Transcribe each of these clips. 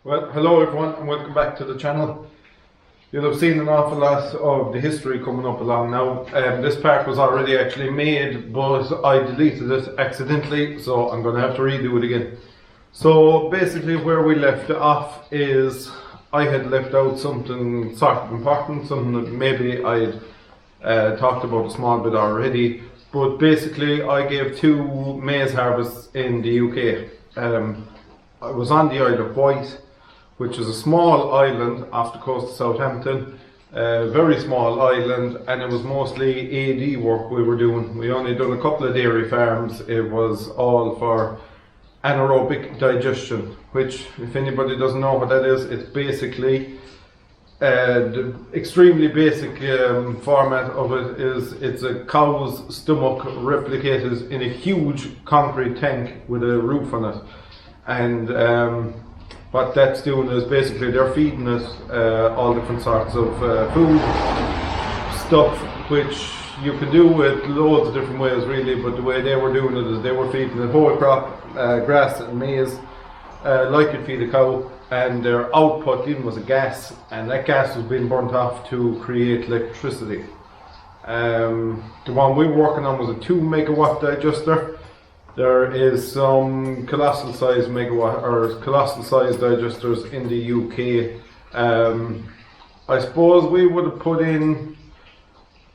Well, hello everyone and welcome back to the channel. You'll have seen an awful lot of the history coming up along now. This part was already actually made, but I deleted it accidentally, so I'm going to have to redo it again. So basically where we left off is I had left out something sort of important, something that maybe I'd talked about a small bit already, but basically I gave 2 maize harvests in the UK. I was on the Isle of Wight, which is a small island off the coast of Southampton, a very small island, and it was mostly AD work we were doing. We only done a couple of dairy farms. It was all for anaerobic digestion, which, if anybody doesn't know what that is, it's basically the extremely basic format of it is it's a cow's stomach replicated in a huge concrete tank with a roof on it, and what that's doing is basically they're feeding it all different sorts of food stuff, which you can do with loads of different ways really, but the way they were doing it is they were feeding it whole crop, grass and maize, like you'd feed a cow, and their output in was a gas, and that gas was being burnt off to create electricity. The one we were working on was a 2 megawatt digester. There is some colossal size megawatt or colossal size digesters in the UK. I suppose we would have put in,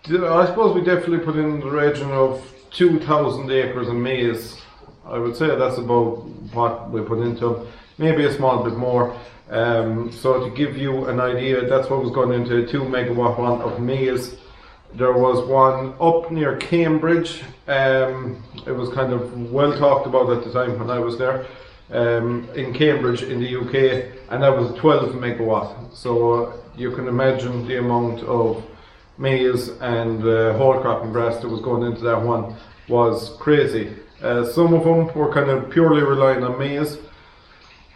I suppose we definitely put in the region of 2,000 acres of maize. I would say that's about what we put into them, maybe a small bit more. So to give you an idea, that's what was going into a 2 megawatt one of maize. There was one up near Cambridge. It was kind of well talked about at the time when I was there, in Cambridge in the UK, and that was 12 megawatt. So you can imagine the amount of maize and whole crop and grass that was going into that one was crazy. Some of them were kind of purely relying on maize.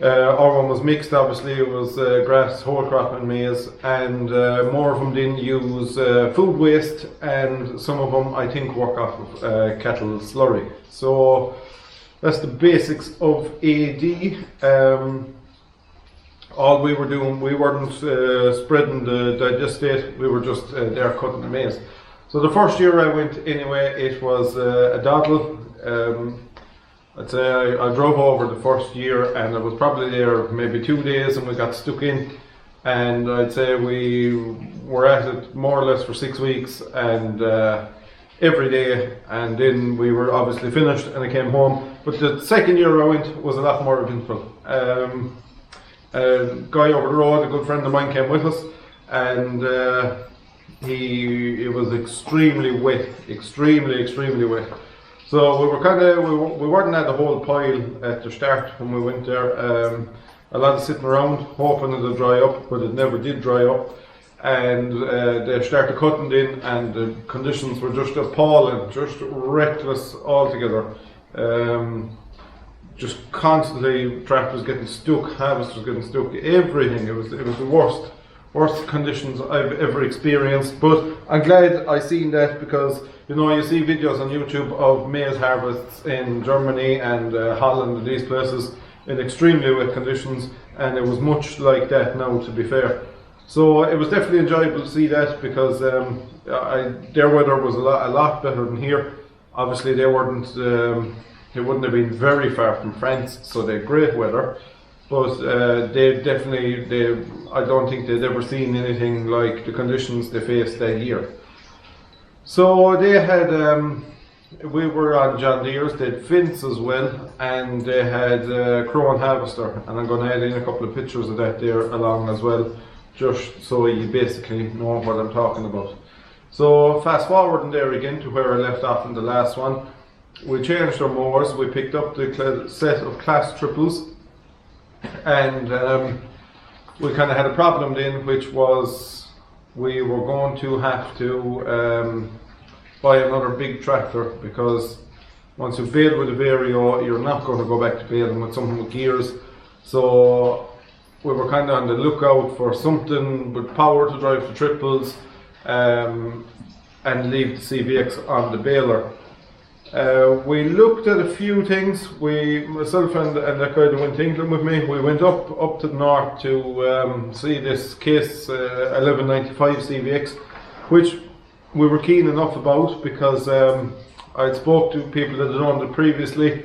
Our one was mixed, obviously. It was grass, whole crop and maize, and more of them didn't use food waste, and some of them I think work off of cattle slurry. So that's the basics of AD. All we were doing, we weren't spreading the digestate, we were just there cutting the maize. So the first year I went anyway, it was a doddle. I'd say I drove over the first year, and I was probably there maybe 2 days, and we got stuck in, and I'd say we were at it more or less for 6 weeks, and every day, and then we were obviously finished and I came home. But the second year I went was a lot more eventful. A guy over the road, a good friend of mine, came with us, and it was extremely wet, extremely wet. So we were kind of, we weren't at the whole pile at the start when we went there. A lot of sitting around hoping it'll dry up, but it never did dry up. And they started cutting in, and the conditions were just appalling, just reckless altogether. Just constantly tractors getting stuck, harvesters getting stuck, everything. It was the worst conditions I've ever experienced. But I'm glad I seen that, because you know, you see videos on YouTube of maize harvests in Germany and Holland and these places in extremely wet conditions, and it was much like that now, to be fair. So it was definitely enjoyable to see that, because their weather was a lot better than here. Obviously they wouldn't have been very far from France, so they had great weather. But I don't think they'd ever seen anything like the conditions they faced that year. So they had, we were on John Deere's, they had Finns as well, and they had Crow and Harvester, and I'm going to add in a couple of pictures of that there along as well, just so you basically know what I'm talking about. So fast forwarding there again to where I left off in the last one, we changed our mowers. We picked up the set of class triples, and we kind of had a problem then, which was we were going to have to buy another big tractor, because once you've baled with a Vario, you're not going to go back to baling with something with gears. So we were kind of on the lookout for something with power to drive the triples, and leave the CVX on the baler. We looked at a few things. Myself and that guy that went to England with me, we went up to the north to see this case 1195 CVX, which we were keen enough about because I'd spoke to people that had owned it previously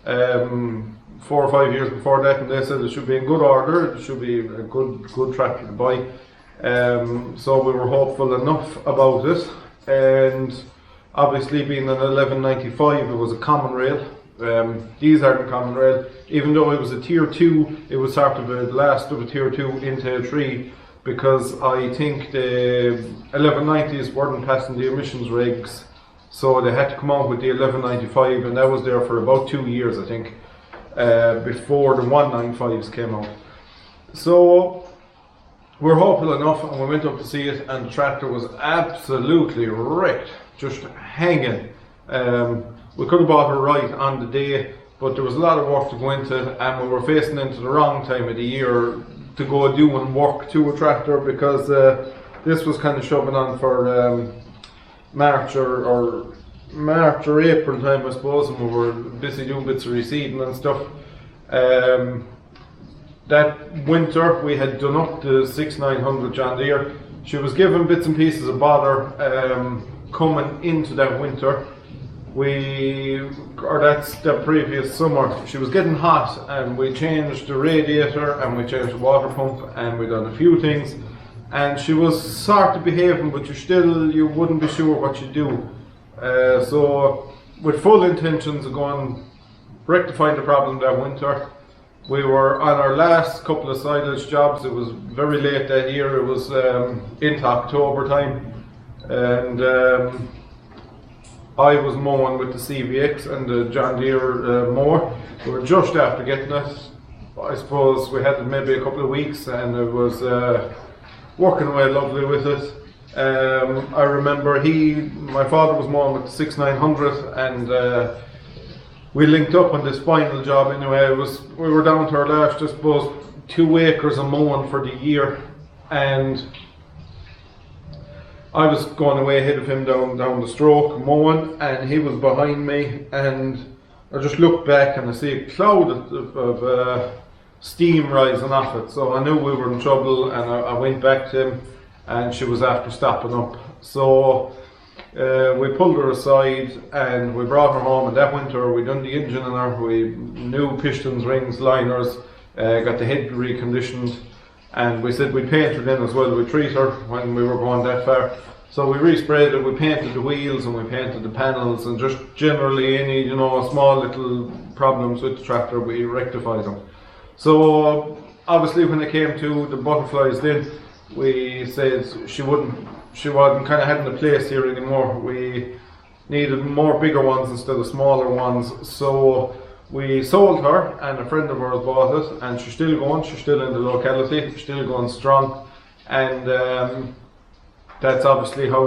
4 or 5 years before that, and they said it should be in good order, it should be a good tractor to buy. So we were hopeful enough about it, and obviously being an 1195, it was a common rail. These aren't common rail. Even though it was a tier 2, it was sort of the last of a tier 2 into a 3, because I think the 1190s weren't passing the emissions regs, so they had to come out with the 1195, and that was there for about 2 years, I think, before the 195s came out. So we're hopeful enough, and we went up to see it, and the tractor was absolutely wrecked, just hanging. We could have bought it right on the day, but there was a lot of work to go into it, and we were facing into the wrong time of the year to go doing work to a tractor, because this was kind of shoving on for March or April time, I suppose, and we were busy doing bits of reseeding and stuff. That winter we had done up the 6900 John Deere. She was given bits and pieces of bother coming into that winter. That's the previous summer. She was getting hot, and we changed the radiator and we changed the water pump and we done a few things, and she was sort of behaving, but you wouldn't be sure what she'd do. So with full intentions of going rectifying the problem that winter, we were on our last couple of silage jobs. It was very late that year. It was into October time, and I was mowing with the CVX and the John Deere mower. We were just after getting it. I suppose we had it maybe a couple of weeks, and it was working away lovely with it. I remember my father was mowing with the 6900, and we linked up on this final job anyway. We were down to our last, I suppose, 2 acres of mowing for the year, and I was going away ahead of him down the stroke mowing, and he was behind me, and I just looked back and I see a cloud of steam rising off it, so I knew we were in trouble, and I went back to him, and she was after stopping up. So we pulled her aside and we brought her home, and that winter we done the engine on her. We new pistons, rings, liners, got the head reconditioned, and we said we'd paint her then as well. We'd treat her when we were going that far. So we resprayed it, we painted the wheels and we painted the panels, and just generally any small little problems with the tractor, we rectified them. So obviously when it came to the butterflies then, we said she wasn't kind of having a place here anymore. We needed more bigger ones instead of smaller ones. So we sold her, and a friend of ours bought it, and she's still going. She's still in the locality, still going strong, and that's obviously how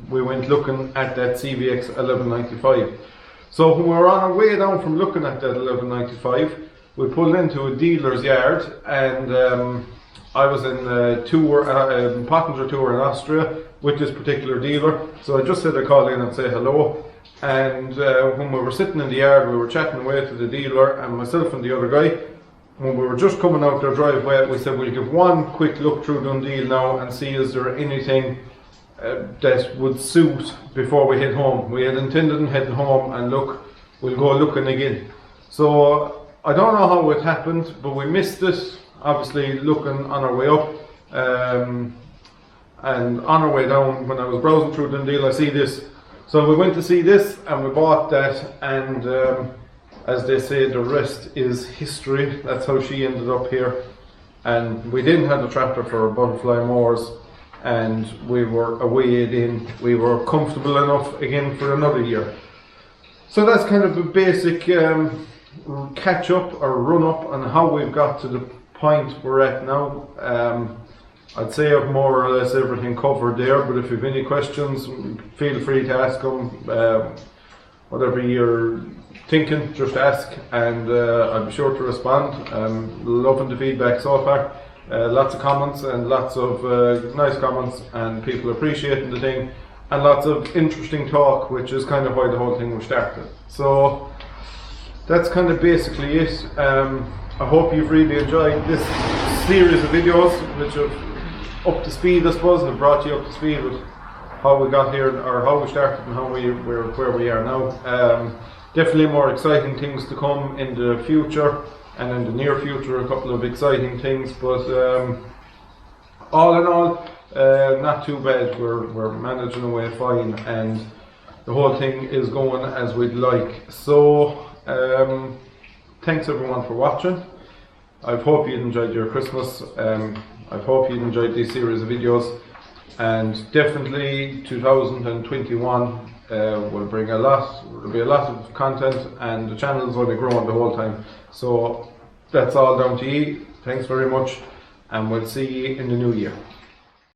we went looking at that CVX 1195. So when we were on our way down from looking at that 1195, we pulled into a dealer's yard, and I was in a Pottinger tour in Austria with this particular dealer, so I just said I'd call in and say hello. And when we were sitting in the yard, we were chatting away to the dealer, and myself and the other guy, when we were just coming out their driveway, we said we'll give one quick look through Dundee now and see is there anything that would suit before we head home. We had intended on heading home, and look, we'll go looking again. So I don't know how it happened, but we missed it. Obviously looking on our way up, and on our way down, when I was browsing through Dundee, I see this. So we went to see this, and we bought that, and as they say, the rest is history. That's how she ended up here. And we didn't have the tractor for butterfly mowers, and we were away in. We were comfortable enough again for another year. So that's kind of a basic catch up or run up on how we've got to the point we're at now. I'd say I've more or less everything covered there, but if you have any questions, feel free to ask them. Whatever you're thinking, just ask, and I'll be sure to respond. Loving the feedback so far. Lots of comments and lots of nice comments, and people appreciating the thing. and lots of interesting talk, which is kind of why the whole thing was started. So that's kind of basically it. I hope you've really enjoyed this series of videos, which have up to speed, I suppose, and have brought you up to speed with how we got here, or how we started and how we're where we are now. Definitely more exciting things to come in the future, and in the near future a couple of exciting things, but all in all, not too bad. We're managing away fine, and the whole thing is going as we'd like. So thanks everyone for watching. I hope you enjoyed your Christmas. I hope you enjoyed this series of videos, and definitely 2021 will bring there'll be a lot of content, and the channel is only growing the whole time. So that's all down to you. Thanks very much, and we'll see you in the new year.